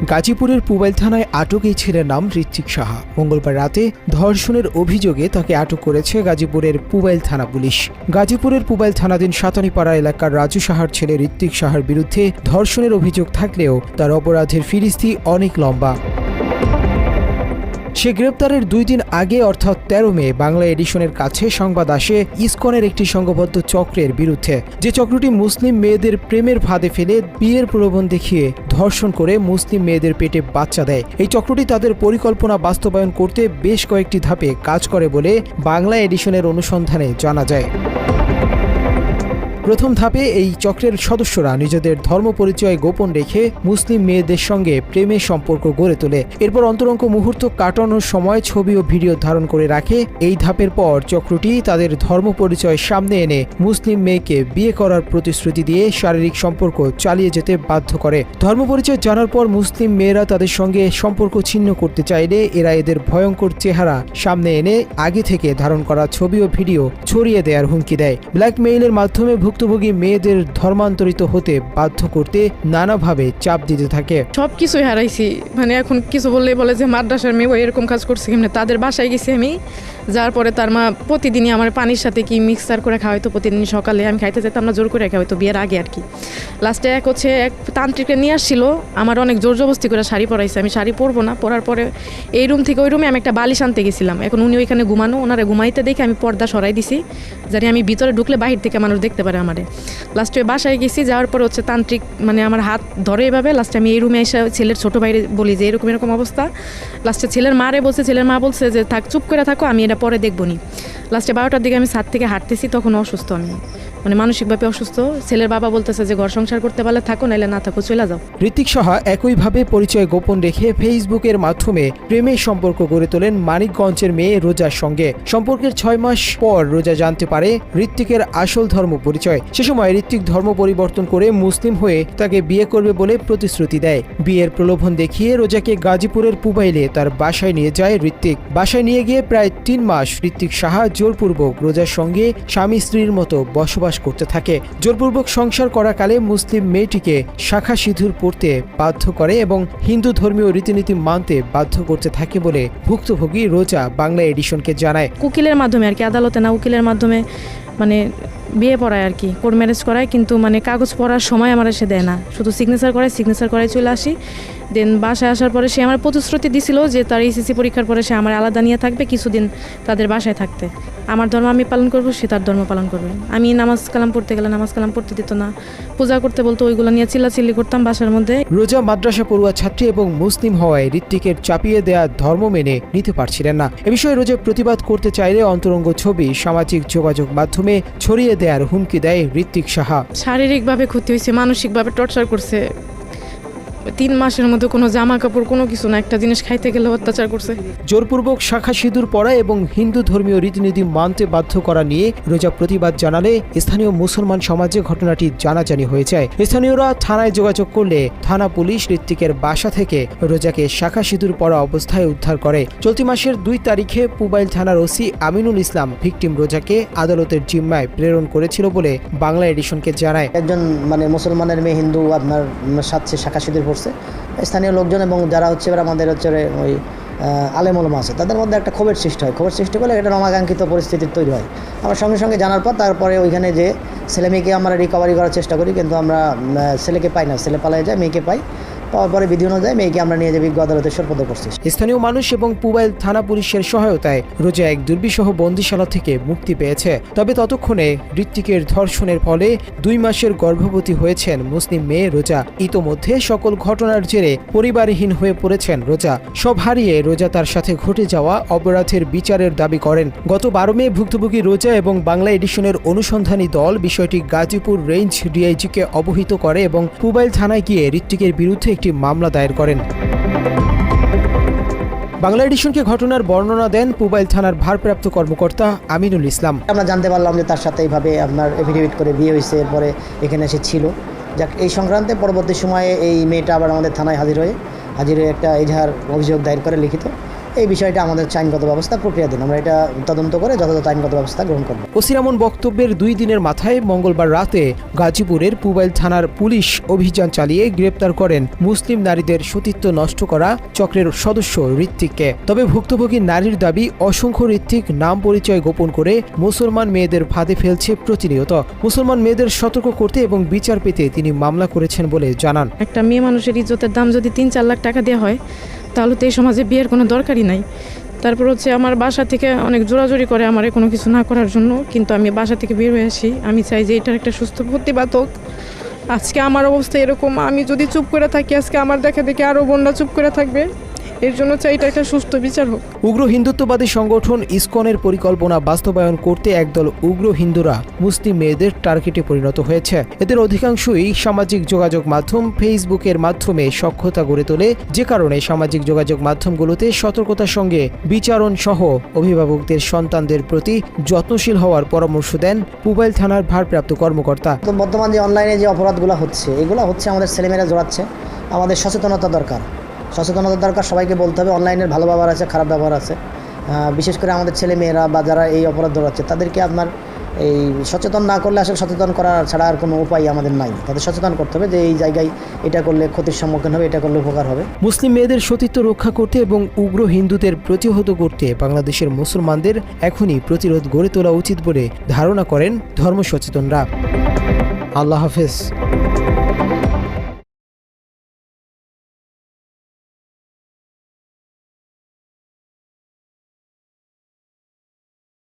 গাজীপুরের পুবাইল থানায় আটক এই ছেলের নাম ঋত্বিক সাহা। মঙ্গলবার রাতে ধর্ষণের অভিযোগে তাকে আটক করেছে গাজীপুরের পুবাইল থানা পুলিশ। গাজীপুরের পুবাইল থানাধীন সাতানীপাড়া এলাকার রাজু সাহার ছেলে ঋত্বিক সাহার বিরুদ্ধে ধর্ষণের অভিযোগ থাকলেও তার অপরাধের ফিরিস্তি অনেক লম্বা। সে গ্রেপ্তারের 2 দিন আগে অর্থাৎ 13 মে বাংলা এডিশনের কাছে সংবাদ আসে ইসকনের একটি সংঘবদ্ধ চক্রের বিরুদ্ধে, যে চক্রটি মুসলিম মেয়েদের প্রেমের ফাঁদে ফেলে বিয়ের প্রলোভন দেখিয়ে ধর্ষণ করে মুসলিম মেয়েদের পেটে বাচ্চা দেয়। এই চক্রটি তাদের পরিকল্পনা বাস্তবায়ন করতে বেশ কয়েকটি ধাপে কাজ করে বলে বাংলা এডিশনের অনুসন্ধানে জানা যায়। প্রথম ধাপে এই চক্রের সদস্যরা নিজেদের ধর্ম পরিচয় গোপন রেখে মুসলিম মেয়েদের সঙ্গে প্রেমের সম্পর্ক গড়ে তোলে। এরপর অন্তরঙ্গ মুহূর্ত কাটানোর সময় ছবি ও ভিডিও ধারণ করে রাখে। এই ধাপের পর চক্রটি তাদের ধর্ম পরিচয় সামনে এনে মুসলিম মেয়েকে বিয়ে করার প্রতিশ্রুতি দিয়ে শারীরিক সম্পর্ক চালিয়ে যেতে বাধ্য করে। ধর্ম পরিচয় জানার পর মুসলিম মেয়েরা তাদের সঙ্গে সম্পর্ক ছিন্ন করতে চাইলে এরা এদের ভয়ঙ্কর চেহারা সামনে এনে আগে থেকে ধারণ করা ছবি ও ভিডিও ছড়িয়ে দেওয়ার হুমকি দেয়। ব্ল্যাকমেইলের মাধ্যমে ভুক্তভোগী মেয়েদের ধর্মান্তরিত হতে বাধ্য করতে নানাভাবে চাপ দিতে থাকে। সবকিছুই হারাইছি, মানে এখন কিছু বললে বলে যে মাদ্রাসার মেয়ে এরকম কাজ করছে কেমনে। তাদের বাসায় গেছি আমি, যার পরে তার মা প্রতিদিনই আমার পানির সাথে কি মিক্সার করে খাওয়াইতো। প্রতিদিন সকালে আমি খাইতে যেতাম না, জোর করে খাওয়াইতো বিয়ের আগে আর কি। লাস্টে এক তান্ত্রিককে নিয়ে আসছিল, আমার অনেক জোর জবস্তি করে শাড়ি পরাইছে। আমি শাড়ি পরবো না, পরার পরে এই রুম থেকে ওই রুমে আমি একটা বালিশ আনতে গেছিলাম। এখন উনি ওইখানে ঘুমানো, ওনারা ঘুমাইতে দেখে আমি পর্দা সরাই দিছি, জানি আমি ভিতরে ঢুকলে বাহির থেকে মানুষ দেখতে পারে আমারে। লাস্টে বাসায় গেছি, যাওয়ার পর তান্ত্রিক মানে আমার হাত ধরে এভাবে। লাস্টে আমি এই রুমে এসে ছেলের ছোটো ভাইরে বলি যে এরকম অবস্থা। লাস্টে ছেলের মারে বলছে, ছেলের মা বলছে যে থাক, চুপ করে থাকো, আমি এটা পরে দেখবো নি। লাস্টে 12টার দিকে আমি ছাদ থেকে হাঁটতেছি, তখন অসুস্থ, আমি মানে মানসিকভাবে অসুস্থ। ছেলের বাবা বলতেছে যে ঘর সংসার করতে পারলে থাকো, নাইলে না থাকো, চলে যাও। ঋত্বিক সাহা একইভাবে পরিচয় গোপন রেখে ফেসবুকের মাধ্যমে প্রেমের সম্পর্ক গড়ে তোলেন মানিকগঞ্জের মেয়ে রোজার সঙ্গে। সম্পর্কের 6 মাস পর রোজা জানতে পারে ঋত্বিকের আসল ধর্ম পরিচয়। সে সময় ঋত্বিক ধর্ম পরিবর্তন করে মুসলিম হয়ে তাকে বিয়ে করবে বলে প্রতিশ্রুতি দেয়। বিয়ের প্রলোভন দেখিয়ে রোজাকে গাজীপুরের পুবাইলে তার বাসায় নিয়ে যায় ঋত্বিক। বাসায় নিয়ে গিয়ে প্রায় 3 মাস ঋত্বিক সাহা জোরপূর্বক রোজার সঙ্গে স্বামী স্ত্রীর মতো বসবাস করতে থাকে। জোরপূর্বক সংসার করাকালে মুসলিম মেয়েটিকে শাখা সিঁদুর পরতে বাধ্য করে এবং হিন্দু ধর্মীয় রীতিনীতি মানতে বাধ্য করতে থাকে বলে ভুক্তভোগী রোজা বাংলা এডিশনকে জানায়। উকিলের মাধ্যমে আর কি, আদালতে না, উকিলের মাধ্যমে মানে বিয়ে পড়ায় আর কি, কোর্ট ম্যারেজ করায়। কিন্তু মানে কাগজ পড়ার সময় আমার এসে দেয় না, শুধু সিগনেচার করায় চলে আসি। দেন বাসায় আসার পরে সে আমার প্রতিশ্রুতি দিছিল যে তার এইচএসসি পরীক্ষার পরে সে আমার আলাদা নিয়ে থাকবে, কিছুদিন তাদের বাসায় থাকতে। আমার ধর্ম আমি পালন করবো, সে তার ধর্ম পালন করবে। আমি নামাজ কালাম পড়তে গেলে নামাজ কালাম পড়তে দিত না, পূজা করতে বলতো, ওইগুলো নিয়ে চিল্লাচিল্লি করতাম বাসার মধ্যে। রোজা মাদ্রাসা পড়ুয়া ছাত্রী এবং মুসলিম হওয়ায় ঋত্বিকের চাপিয়ে দেয়া ধর্ম মেনে নিতে পারছিলেন না। এ বিষয়ে রোজা প্রতিবাদ করতে চাইলে অন্তরঙ্গ ছবি সামাজিক যোগাযোগ মাধ্যমে ছড়িয়ে দেওয়ার হুমকি দেয় ঋত্বিক সাহা। শারীরিকভাবে ক্ষতি হয়েছে, মানসিকভাবে টর্চার করছে। 3 মাসের মধ্যে কোনো জামা কাপড় কোনো কিছু না, একটা জিনিস খাইতে গেলে অত্যাচার করছে। জোরপূর্বক শাখা সিঁদুর পরা এবং হিন্দু ধর্মীয় রীতিনীতি মানতে বাধ্য করা নিয়ে রোজা প্রতিবাদ জানালে স্থানীয় মুসলমান সমাজে ঘটনাটি জানাজানি হয়ে যায়। স্থানীয়রা থানায় যোগাযোগ করলে থানা পুলিশ ঋত্বিকের বাসা থেকে রোজাকে শাখা সিঁদুর পরা অবস্থায় উদ্ধার করে। চলতি মাসের 2 তারিখে পুবাইল থানার ওসি আমিনুল ইসলাম ভিকটিম রোজাকে আদালতের জিম্মায় প্রেরণ করেছিল বলে বাংলা এডিশনকে জানায়। একজন মানে মুসলমানের মেয়ে হিন্দু আপনার সাথে শাখা সিঁদুর পড়ছে। স্থানীয় লোকজন এবং যারা হচ্ছে আমাদের ওই আলেম ওলামা আছে, তাদের মধ্যে একটা ক্ষোভের সৃষ্টি হয়। ক্ষোভের সৃষ্টি করলে একটা অনাকাঙ্ক্ষিত পরিস্থিতির তৈরি হয়। আমরা সঙ্গে সঙ্গে জানার পর তারপরে ওইখানে যে ছেলে মেয়েকে আমরা রিকভারি করার চেষ্টা করি, কিন্তু আমরা ছেলেকে পাই না, ছেলে পালায় যায়, মেয়েকে পাই। পাওয়ার পরে বিধি অনুযায়ী মেয়েকে আমরা নিয়ে যে বিজ্ঞ আদালতে সোপর্দ করছি। স্থানীয় মানুষ এবং পুবাইল থানা পুলিশের সহায়তায় রোজা এক দুর্বিষহ বন্দিশালা থেকে মুক্তি পেয়েছে। তবে ততক্ষণে ঋত্বিকের ধর্ষণের ফলে 2 মাসের গর্ভবতী হয়েছেন মুসলিম মেয়ে রোজা। ইতোমধ্যে সকল ঘটনার জেরে পরিবারহীন হয়ে পড়েছেন রোজা। সব হারিয়ে রোজা তার সাথে ঘটে যাওয়া অপরাধের বিচারের দাবি করেন। গত 12 মে ভুক্তভোগী রোজা এবং বাংলা এডিশনের অনুসন্ধানী দল বিষয়টি গাজীপুর রেঞ্জ ডিআইজিকে অবহিত করে এবং পুবাইল থানায় গিয়ে ঋত্বিকের বিরুদ্ধে একটি মামলা দায়ের করেন। বাংলা এডিশনকে ঘটনার বর্ণনা দেন পুবাইল থানার ভারপ্রাপ্ত কর্মকর্তা আমিনুল ইসলাম। আমরা জানতে পারলাম যে তার সাথে এইভাবে আপনার এফিডেভিট করে বিয়ে হয়েছে, এরপরে এখানে এসে ছিল। যাক, এই সংক্রান্তে পরবর্তী সময়ে এই মেয়েটা আবার আমাদের থানায় হাজির হয়ে একটা এজাহার অভিযোগ দায়ের করে লিখিত। এই বিষয়টা আমাদের আইনগত ব্যবস্থা প্রক্রিয়াধীন, আমরা এটা তদন্ত করে যথাযথ আইনগত ব্যবস্থা গ্রহণ করব। ওসির এমন বক্তব্যের 2 দিনের মাথায় মঙ্গলবার রাতে গাজীপুরের পুবাইল থানার পুলিশ অভিযান চালিয়ে গ্রেপ্তার করেন মুসলিম নারীদের সতীত্ব নষ্ট করা চক্রের সদস্য ঋত্বিককে। তবে ভুক্তভোগী নারীর দাবি, অসংখ্য ঋত্বিক নাম পরিচয় গোপন করে মুসলমান মেয়েদের ফাঁদে ফেলছে প্রতিনিয়ত। মুসলমান মেয়েদের সতর্ক করতে এবং বিচার পেতে তিনি মামলা করেছেন বলে জানান। একটা মেয়ে মানুষের ইজ্জতের দাম যদি 3-4 লাখ টাকা দেওয়া হয় তাহলে তো এই সমাজে বিয়ের কোনো দরকারই নাই। তারপর হচ্ছে আমার বাসা থেকে অনেক জোরাজোরি করে আমার কোনো কিছু না করার জন্য, কিন্তু আমি বাসা থেকে বের হয়ে আসি। আমি চাই যে এটার একটা সুস্থ প্রতিবাদ হোক। আজকে আমার অবস্থা এরকম, আমি যদি চুপ করে থাকি আজকে আমার দেখা দেখে আরও বোনরা চুপ করে থাকবে। এর জন্য চাই এটা একটা সুস্থ বিচার হোক। উগ্র হিন্দুত্ববাদী সংগঠন ইসকনের পরিকল্পনা বাস্তবায়ন করতে একদল উগ্র হিন্দুরা মুসলিম মেয়েদের টার্গেটে পরিণত হয়েছে। এদের অধিকাংশই সামাজিক যোগাযোগ মাধ্যম ফেসবুকের মাধ্যমে সখ্যতা গড়ে তোলে, যে কারণে সামাজিক যোগাযোগ মাধ্যমগুলোতে সতর্কতার সঙ্গে বিচারণ সহ অভিভাবকদের সন্তানদের প্রতি যত্নশীল হওয়ার পরামর্শ দেন পুবাইল থানার ভারপ্রাপ্ত কর্মকর্তা। তো বর্তমান যে অনলাইনে যে অপরাধগুলো হচ্ছে, এগুলো হচ্ছে আমাদের ছেলেমেয়েরা জড়াচ্ছে। আমাদের সচেতনতা দরকার, সবাইকে বলতে হবে অনলাইনের ভালো ব্যবহার আছে, খারাপ ব্যবহার আছে। বিশেষ করে আমাদের ছেলেমেয়েরা বা যারা এই অপরাধ জড়াচ্ছে তাদেরকে আপনার এই সচেতন না করলে আসলে সচেতন করা ছাড়া আর কোনো উপায় আমাদের নাই। তাদের সচেতন করতে হবে যে এই জায়গায় এটা করলে ক্ষতির সম্মুখীন হবে, এটা করলে উপকার হবে। মুসলিম মেয়েদের সতীত্ব রক্ষা করতে এবং উগ্র হিন্দুদের প্রতিহত করতে বাংলাদেশের মুসলমানদের এখনই প্রতিরোধ গড়ে তোলা উচিত বলে ধারণা করেন ধর্ম সচেতনরা। আল্লাহ হাফেজ।